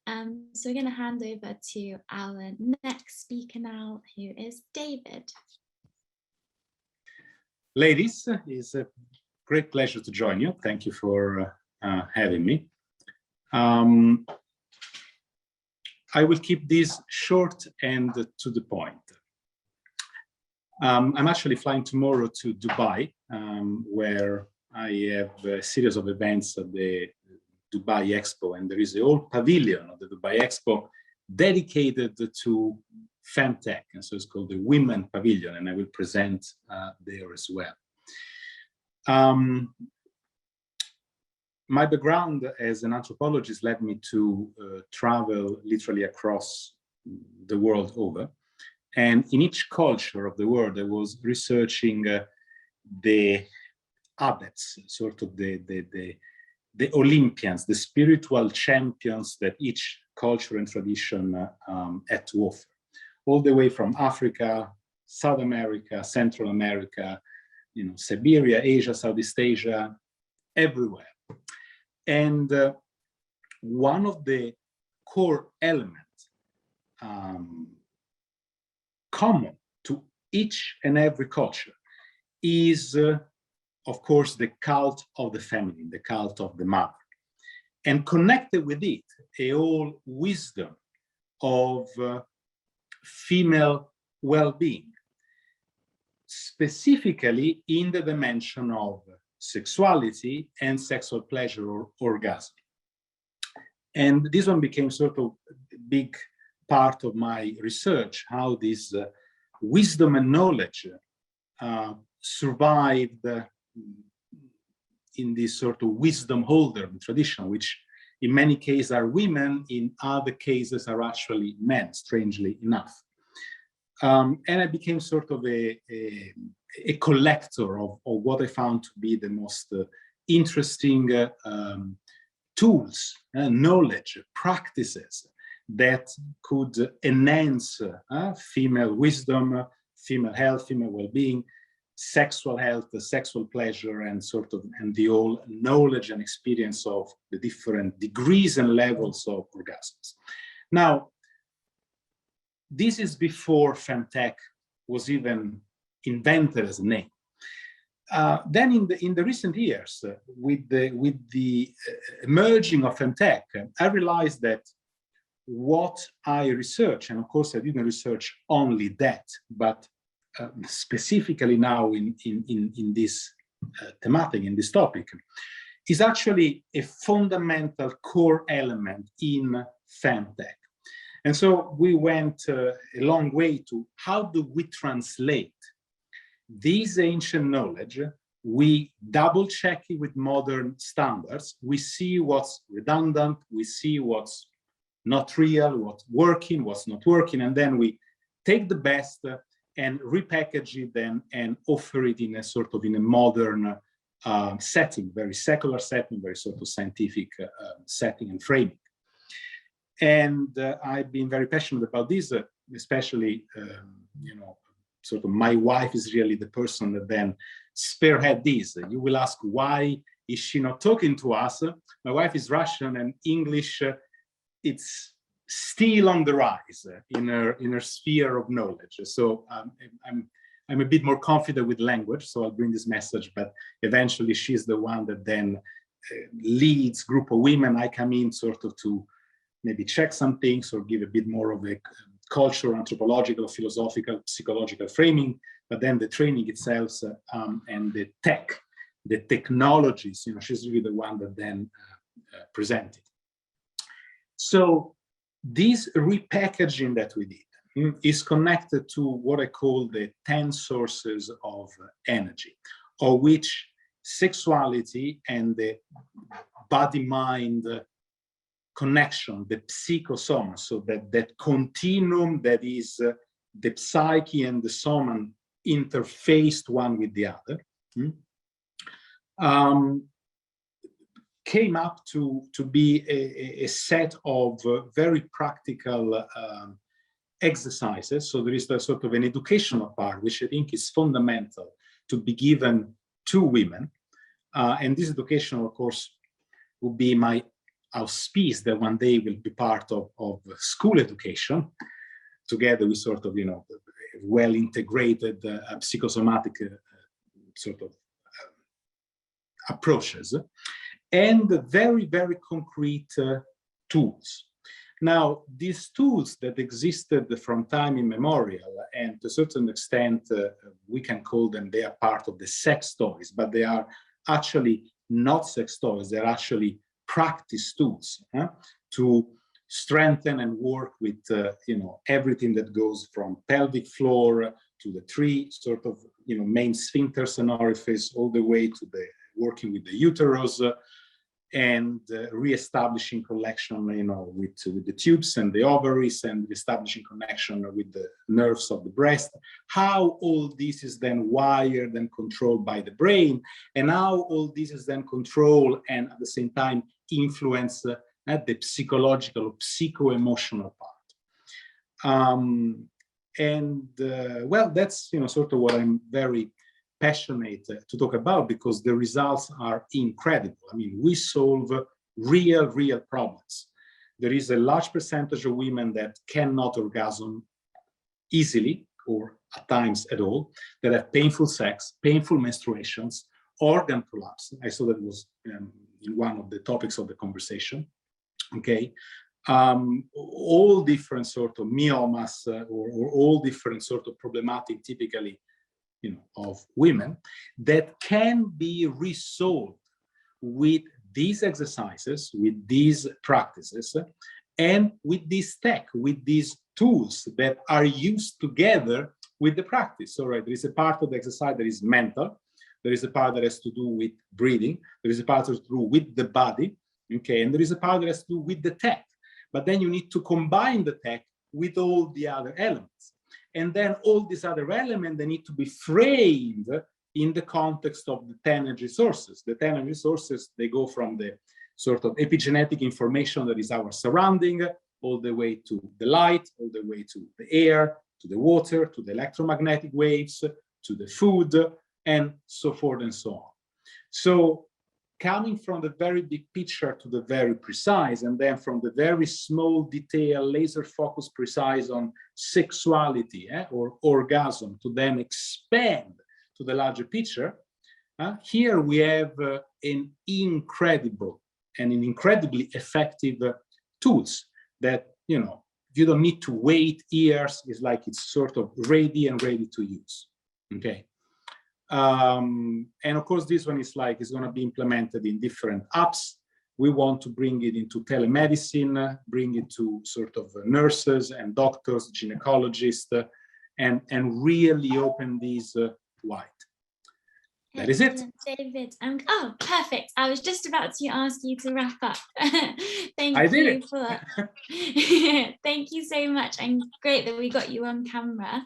So we're going to hand over to our next speaker now, who is David. Ladies, it's a great pleasure to join you. Thank you for having me. I will keep this short and to the point. I'm actually flying tomorrow to Dubai, where I have a series of events at the Dubai Expo, and there is a whole pavilion of the Dubai Expo dedicated to FemTech, and so it's called the Women Pavilion, and I will present there as well. My background as an anthropologist led me to travel literally across the world over, and in each culture of the world I was researching the adepts, sort of the Olympians, the spiritual champions that each culture and tradition had to offer, all the way from Africa, South America, Central America, Siberia, Asia, Southeast Asia, everywhere. And one of the core elements common to each and every culture is, of course, the cult of the feminine, the cult of the mother. And connected with it, a whole wisdom of female well-being, specifically in the dimension of sexuality and sexual pleasure or orgasm. And this one became sort of a big part of my research, how this wisdom and knowledge survived in this sort of wisdom holder tradition, which in many cases are women, in other cases are actually men, strangely enough. And I became sort of a collector of what I found to be the most interesting tools, knowledge, practices that could enhance female wisdom, female health, female well-being, sexual health, sexual pleasure, and the whole knowledge and experience of the different degrees and levels of orgasms. Now, this is before FemTech was even invented as a name. Then in the recent years, with the emerging of FemTech, I realized that what I research, and of course I didn't research only that, but specifically now in this thematic, in this topic, is actually a fundamental core element in FemTech. And so we went a long way to how do we translate this ancient knowledge. We double check it with modern standards. We see what's redundant, we see what's not real, what's working, what's not working, and then we take the best and repackage it then and offer it in a modern setting, very secular setting, very sort of scientific setting and framing. And I've been very passionate about this, especially, my wife is really the person that then spearhead this. You will ask, why is she not talking to us? My wife is Russian, and English, it's still on the rise in her sphere of knowledge. So I'm a bit more confident with language, so I'll bring this message, but eventually she's the one that then leads group of women. I come in sort of to maybe check some things or give a bit more of a cultural, anthropological, philosophical, psychological framing, but then the training itself and the technologies, she's really the one that then presented. So this repackaging that we did is connected to what I call the 10 sources of energy, of which sexuality and the body-mind connection, the psychosoma, so that continuum that is the psyche and the soma interfaced one with the other, came up to be a set of very practical exercises. So there is a sort of an educational part, which I think is fundamental to be given to women. And this education, of course, would be my auspice that one day will be part of school education, together with sort of, well integrated psychosomatic sort of approaches, and very, very concrete tools. Now, these tools that existed from time immemorial, and to a certain extent, we can call them, they are part of the sex toys, but they are actually not sex toys, they're actually practice tools to strengthen and work with everything that goes from pelvic floor to the three sort of main sphincters and orifice, all the way to the working with the uterus, and re-establishing connection with the tubes and the ovaries, and establishing connection with the nerves of the breast, how all this is then wired and controlled by the brain, and how all this is then controlled and at the same time influence the psychological, psycho-emotional part. Well, that's sort of what I'm very passionate to talk about, because the results are incredible. I mean, we solve real problems. There is a large percentage of women that cannot orgasm easily or at times at all, that have painful sex, painful menstruations, organ prolapse. I saw that was in one of the topics of the conversation. Okay, all different sort of myomas or all different sort of problematic, typically, of women, that can be resolved with these exercises, with these practices, and with this tech, with these tools that are used together with the practice. All right, there is a part of the exercise that is mental, there is a part that has to do with breathing, there is a part that has to do with the body, okay, and there is a part that has to do with the tech. But then you need to combine the tech with all the other elements. And then all these other elements, they need to be framed in the context of the 10 energy sources. The 10 energy sources, they go from the sort of epigenetic information that is our surrounding, all the way to the light, all the way to the air, to the water, to the electromagnetic waves, to the food, and so forth and so on. So coming from the very big picture to the very precise, and then from the very small detail, laser focus precise on sexuality or orgasm, to then expand to the larger picture, here we have an incredible and an incredibly effective tools that, you don't need to wait years. It's like it's sort of ready to use, okay? And of course, this one is like, it's going to be implemented in different apps. We want to bring it into telemedicine, bring it to sort of nurses and doctors, gynecologists, and really open these wide. That is it. David. Oh, perfect. I was just about to ask you to wrap up. Thank you so much, and great that we got you on camera.